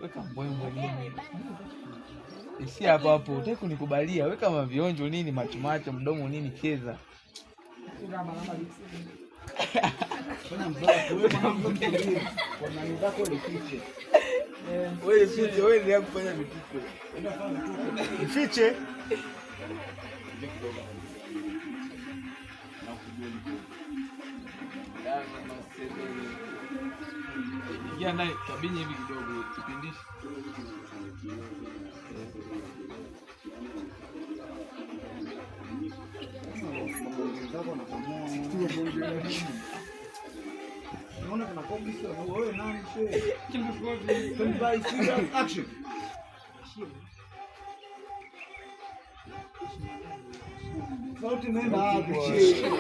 Weka mbwembwe nini? Isi hapo hapo, utaki kunikubalia. Weka mavionjo nini, macho mdomo nini, cheza. Wewe fiche, wewe ndio kufanya vituko. Fiche. Ingia naye kabini hivi kidogo kipindishi. Unaona kana kombi sio wewe nani shehe? Kimbi serious action. Sauti nenda hapo shehe.